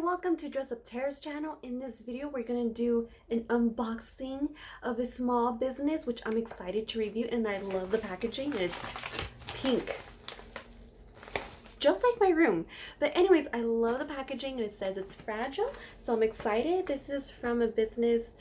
welcome to Dress Up Tara's channel. In this video we're gonna do an unboxing of a small business which I'm excited to review, and I love the packaging. It's pink, just like my room. But anyways, I love the packaging and it says it's fragile, so I'm excited. This is from a business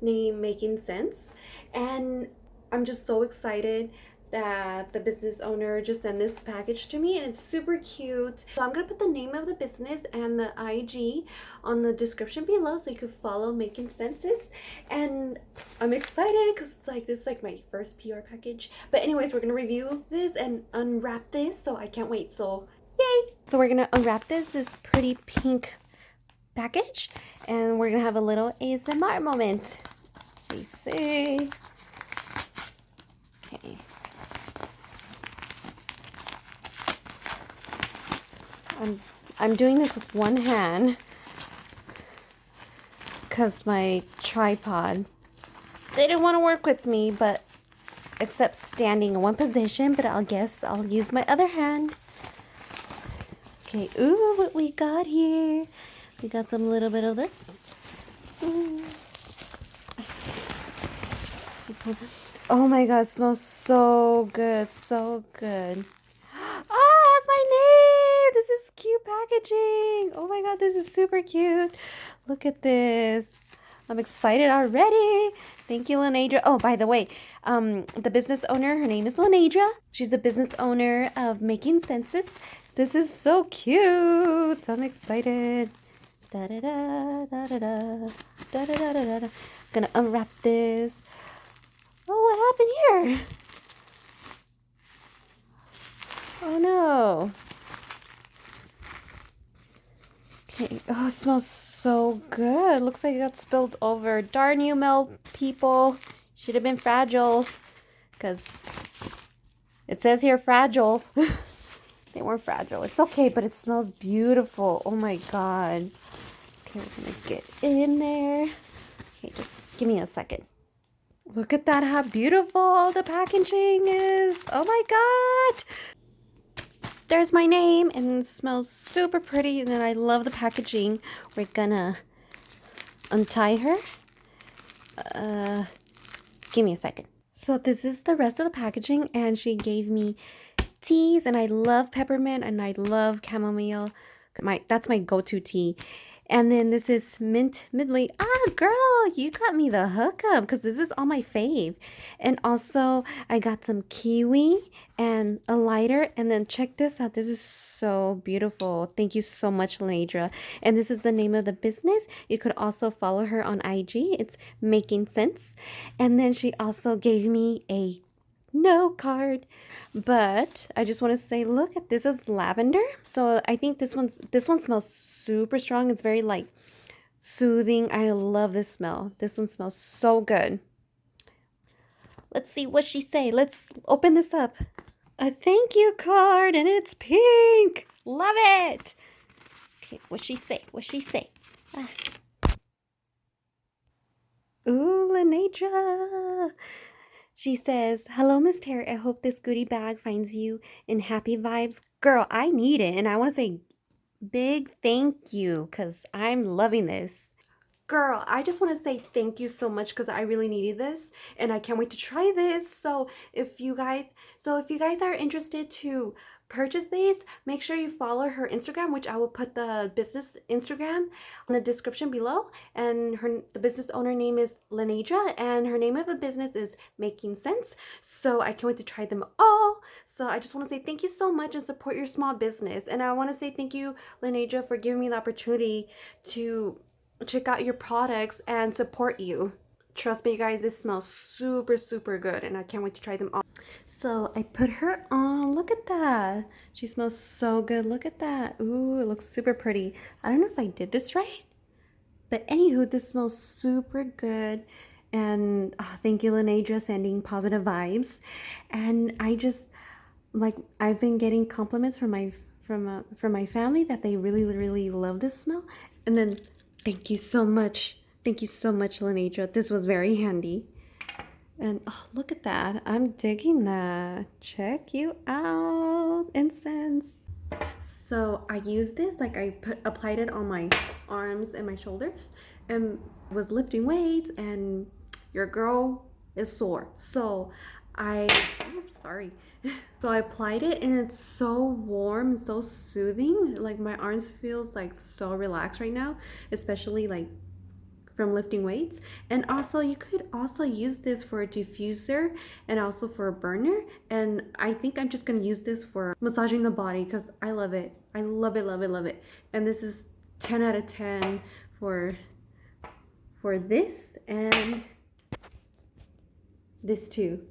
named MakinN Cense, and I'm just so excited that the business owner just sent this package to me, and it's super cute. So I'm gonna put the name of the business and the IG on the description below so you could follow MakinN Censes. And I'm excited because this is like my first PR package. But anyways, we're gonna review this and unwrap this, so I can't wait. So yay! So we're gonna unwrap this pretty pink package, and we're gonna have a little ASMR moment. Let me see. Okay. I'm doing this with one hand because my tripod didn't want to work with me, but except standing in one position, but I'll use my other hand. Okay, ooh, what we got here. We got some little bit of this. Ooh. Oh my god, it smells so good, so good. Oh, that's my name! This is cute packaging. Oh my god, this is super cute. Look at this. I'm excited already. Thank you, Lenadra. Oh, by the way, the business owner, her name is Lenadra. She's the business owner of MakinN Censes. This is so cute. I'm excited. Da da da da da da da da da da da. I'm gonna unwrap this. Oh, what happened here? Oh no. Okay. Oh, it smells so good. Looks like it got spilled over. Darn you, Mel people. Should have been fragile. Because it says here fragile. They weren't fragile. It's okay, but it smells beautiful. Oh my god. Okay, we're going to get in there. Okay, just give me a second. Look at that, how beautiful the packaging is. Oh my god. There's my name, and it smells super pretty, and then I love the packaging. We're gonna untie her. Give me a second. So this is the rest of the packaging, and she gave me teas, and I love peppermint, and I love chamomile. That's my go-to tea. And then this is mint midley. Ah, girl, you got me the hookup because this is all my fave. And also, I got some kiwi and a lighter. And then check this out. This is so beautiful. Thank you so much, Lenadra. And this is the name of the business. You could also follow her on IG. It's MakinN Cense. And then she also gave me a no card, but I just want to say, look at this is lavender. So I think this one smells super strong. It's very like soothing. I love this smell. This one smells so good. Let's see what she say. Let's open this up. A thank you card, and it's pink. Love it. Okay, what she say? What she say? Ah. Ooh, Lenadra. She says, hello, Miss Terry. I hope this goodie bag finds you in happy vibes. Girl, I need it. And I want to say big thank you because I'm loving this. Girl, I just want to say thank you so much because I really needed this. And I can't wait to try this. So if you guys are interested to purchase these, make sure you follow her Instagram, which I will put the business Instagram in the description below. And the business owner name is Lenadra, and her name of the business is MakinN Cense. So I can't wait to try them all. So I just want to say thank you so much and support your small business. And I want to say thank you, Lenadra, for giving me the opportunity to check out your products and support you. Trust me, you guys, this smells super, super good, and I can't wait to try them all. So I put her on. Look at that. She smells so good. Look at that. Ooh, it looks super pretty. I don't know if I did this right, but anywho, this smells super good. And thank you, Lenadra, sending positive vibes. And I just I've been getting compliments from my family that they really, really love this smell. And then thank you so much. Thank you so much, Lenadra. This was very handy. And oh, look at that. I'm digging that. Check you out. Incense. So I used this, like applied it on my arms and my shoulders and was lifting weights, and your girl is sore. So oops, sorry. So I applied it and it's so warm and so soothing. Like my arms feels like so relaxed right now, especially like from lifting weights. And also you could also use this for a diffuser and also for a burner, and I think I'm just going to use this for massaging the body because I love it. I love it, love it, love it. And this is 10 out of 10 for this and this too.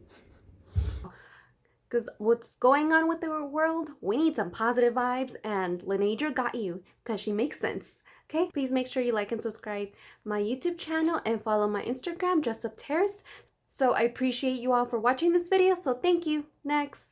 Because what's going on with the world, we need some positive vibes, and Lenadra got you because she makes sense. Okay, please make sure you like and subscribe my YouTube channel and follow my Instagram, Dress Up Terrace. So I appreciate you all for watching this video, so thank you. Next.